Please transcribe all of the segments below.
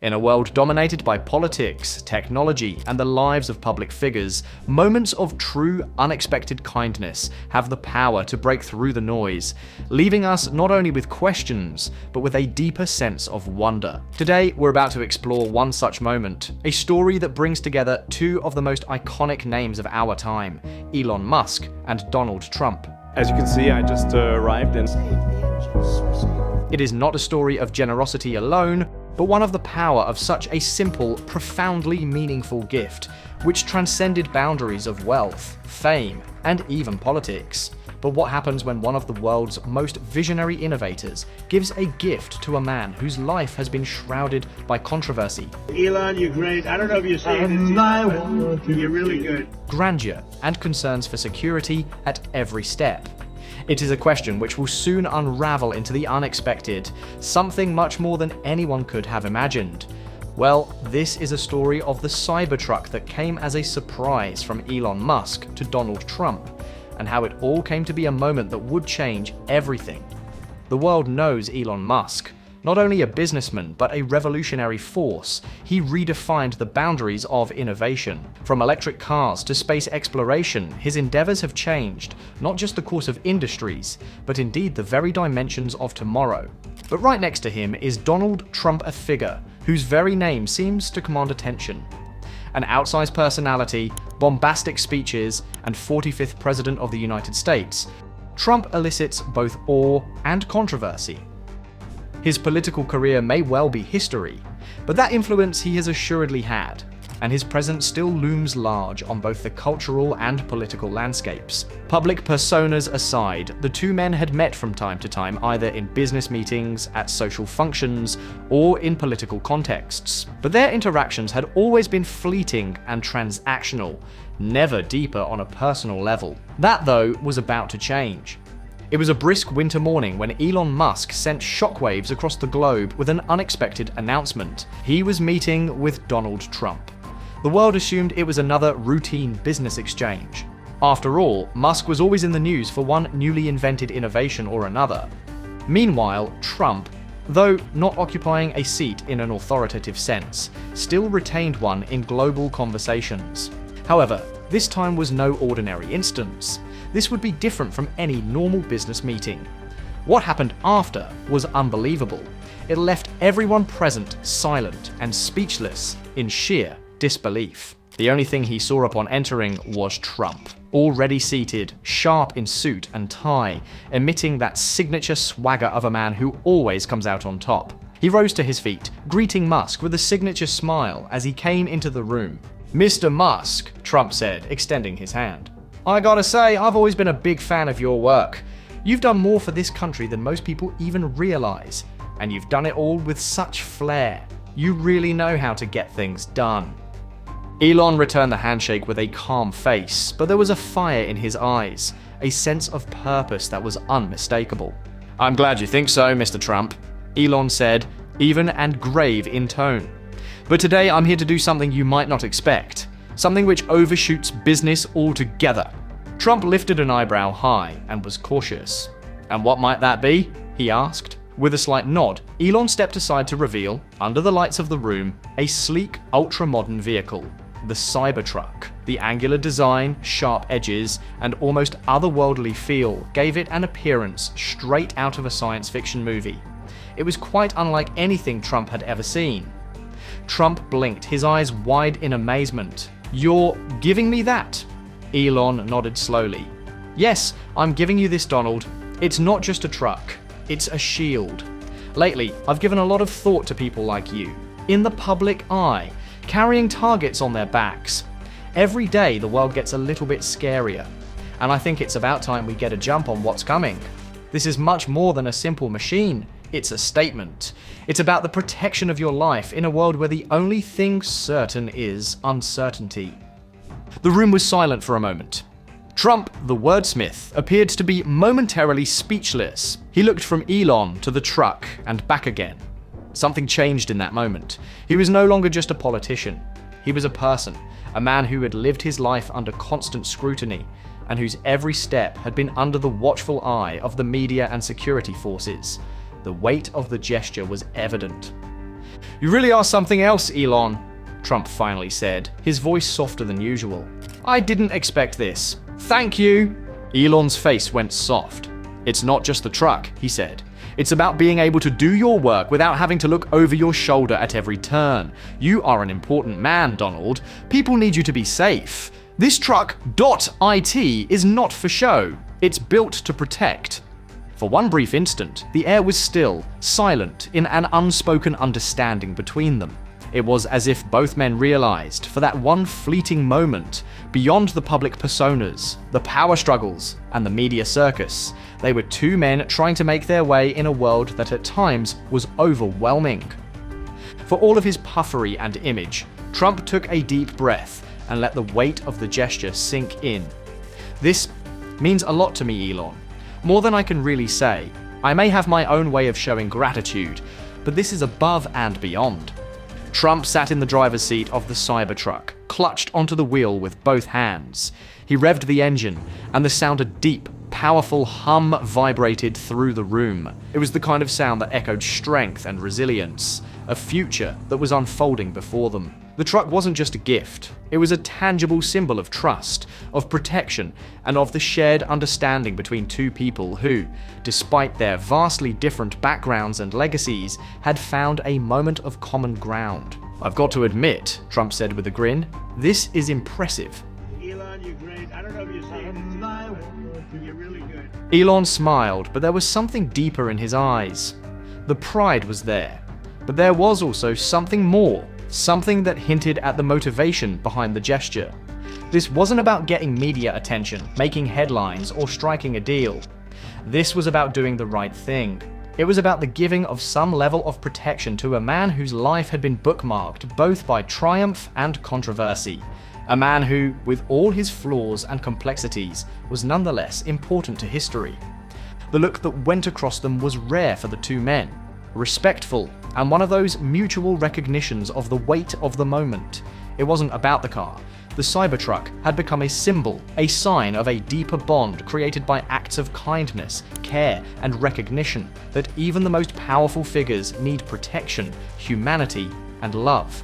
In a world dominated by politics, technology, and the lives of public figures, moments of true, unexpected kindness have the power to break through the noise, leaving us not only with questions, but with a deeper sense of wonder. Today, we're about to explore one such moment, a story that brings together two of the most iconic names of our time, Elon Musk and Donald Trump. As you can see, I just arrived in... It is not a story of generosity alone, but one of the power of such a simple, profoundly meaningful gift, which transcended boundaries of wealth, fame, and even politics. But what happens when one of the world's most visionary innovators gives a gift to a man whose life has been shrouded by controversy? Elon, you're great. I don't know if you're saying this, you're really good. Grandeur, and concerns for security at every step. It is a question which will soon unravel into the unexpected, something much more than anyone could have imagined. Well, this is a story of the Cybertruck that came as a surprise from Elon Musk to Donald Trump, and how it all came to be a moment that would change everything. The world knows Elon Musk. Not only a businessman, but a revolutionary force, he redefined the boundaries of innovation. From electric cars to space exploration, his endeavors have changed, not just the course of industries, but indeed the very dimensions of tomorrow. But right next to him is Donald Trump, a figure whose very name seems to command attention. An outsized personality, bombastic speeches, and 45th President of the United States, Trump elicits both awe and controversy. His political career may well be history, but that influence he has assuredly had, and his presence still looms large on both the cultural and political landscapes. Public personas aside, the two men had met from time to time either in business meetings, at social functions, or in political contexts. But their interactions had always been fleeting and transactional, never deeper on a personal level. That, though, was about to change. It was a brisk winter morning when Elon Musk sent shockwaves across the globe with an unexpected announcement. He was meeting with Donald Trump. The world assumed it was another routine business exchange. After all, Musk was always in the news for one newly invented innovation or another. Meanwhile, Trump, though not occupying a seat in an authoritative sense, still retained one in global conversations. However, this time was no ordinary instance. This would be different from any normal business meeting. What happened after was unbelievable. It left everyone present silent and speechless in sheer disbelief. The only thing he saw upon entering was Trump, already seated, sharp in suit and tie, emitting that signature swagger of a man who always comes out on top. He rose to his feet, greeting Musk with a signature smile as he came into the room. "Mr. Musk," Trump said, extending his hand. "I gotta say, I've always been a big fan of your work. You've done more for this country than most people even realize, and you've done it all with such flair. You really know how to get things done." Elon returned the handshake with a calm face, but there was a fire in his eyes, a sense of purpose that was unmistakable. "I'm glad you think so, Mr. Trump," Elon said, even and grave in tone. "But today I'm here to do something you might not expect. Something which overshoots business altogether." Trump lifted an eyebrow high and was cautious. "And what might that be?" he asked. With a slight nod, Elon stepped aside to reveal, under the lights of the room, a sleek, ultra-modern vehicle, the Cybertruck. The angular design, sharp edges, and almost otherworldly feel gave it an appearance straight out of a science fiction movie. It was quite unlike anything Trump had ever seen. Trump blinked, his eyes wide in amazement. "You're giving me that?" Elon nodded slowly. "Yes, I'm giving you this, Donald. It's not just a truck. It's a shield. Lately, I've given a lot of thought to people like you, in the public eye, carrying targets on their backs. Every day, the world gets a little bit scarier, and I think it's about time we get a jump on what's coming. This is much more than a simple machine. It's a statement. It's about the protection of your life in a world where the only thing certain is uncertainty." The room was silent for a moment. Trump, the wordsmith, appeared to be momentarily speechless. He looked from Elon to the truck and back again. Something changed in that moment. He was no longer just a politician. He was a person, a man who had lived his life under constant scrutiny, and whose every step had been under the watchful eye of the media and security forces. The weight of the gesture was evident. "You really are something else, Elon," Trump finally said, his voice softer than usual. "I didn't expect this. Thank you." Elon's face went soft. "It's not just the truck," he said. "It's about being able to do your work without having to look over your shoulder at every turn. You are an important man, Donald. People need you to be safe. This truck.it is not for show. It's built to protect." For one brief instant, the air was still, silent, in an unspoken understanding between them. It was as if both men realized, for that one fleeting moment, beyond the public personas, the power struggles, and the media circus, they were two men trying to make their way in a world that at times was overwhelming. For all of his puffery and image, Trump took a deep breath and let the weight of the gesture sink in. "This means a lot to me, Elon. More than I can really say. I may have my own way of showing gratitude, but this is above and beyond." Trump sat in the driver's seat of the Cybertruck, clutched onto the wheel with both hands. He revved the engine, and the sound of deep, powerful hum vibrated through the room. It was the kind of sound that echoed strength and resilience, a future that was unfolding before them. The truck wasn't just a gift. It was a tangible symbol of trust, of protection, and of the shared understanding between two people who, despite their vastly different backgrounds and legacies, had found a moment of common ground. "I've got to admit," Trump said with a grin, "this is impressive." Elon, you're great. I don't know if you're saying this, but you're really good. Elon smiled, but there was something deeper in his eyes. The pride was there, but there was also something more. Something that hinted at the motivation behind the gesture. This wasn't about getting media attention, making headlines, or striking a deal. This was about doing the right thing. It was about the giving of some level of protection to a man whose life had been bookmarked both by triumph and controversy. A man who, with all his flaws and complexities, was nonetheless important to history. The look that went across them was rare for the two men. Respectful, and one of those mutual recognitions of the weight of the moment. It wasn't about the car. The Cybertruck had become a symbol, a sign of a deeper bond created by acts of kindness, care, and recognition that even the most powerful figures need protection, humanity, and love.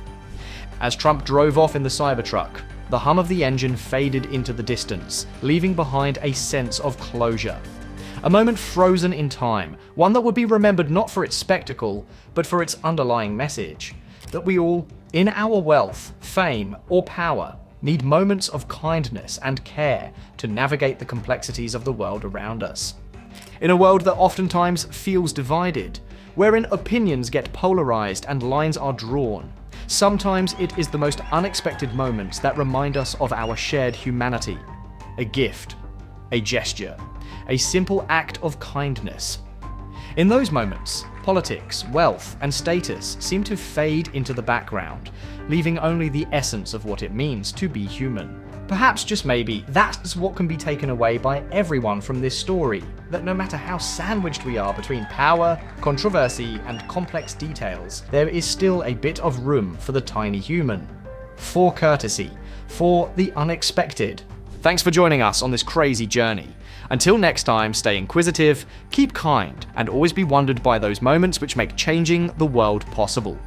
As Trump drove off in the Cybertruck, the hum of the engine faded into the distance, leaving behind a sense of closure. A moment frozen in time, one that would be remembered not for its spectacle, but for its underlying message. That we all, in our wealth, fame, or power, need moments of kindness and care to navigate the complexities of the world around us. In a world that oftentimes feels divided, wherein opinions get polarized and lines are drawn, sometimes it is the most unexpected moments that remind us of our shared humanity. A gift, a gesture, a simple act of kindness. In those moments, politics, wealth, and status seem to fade into the background, leaving only the essence of what it means to be human. Perhaps, just maybe, that's what can be taken away by everyone from this story, that no matter how sandwiched we are between power, controversy, and complex details, there is still a bit of room for the tiny human, for courtesy, for the unexpected. Thanks for joining us on this crazy journey. Until next time, stay inquisitive, keep kind, and always be wondered by those moments which make changing the world possible.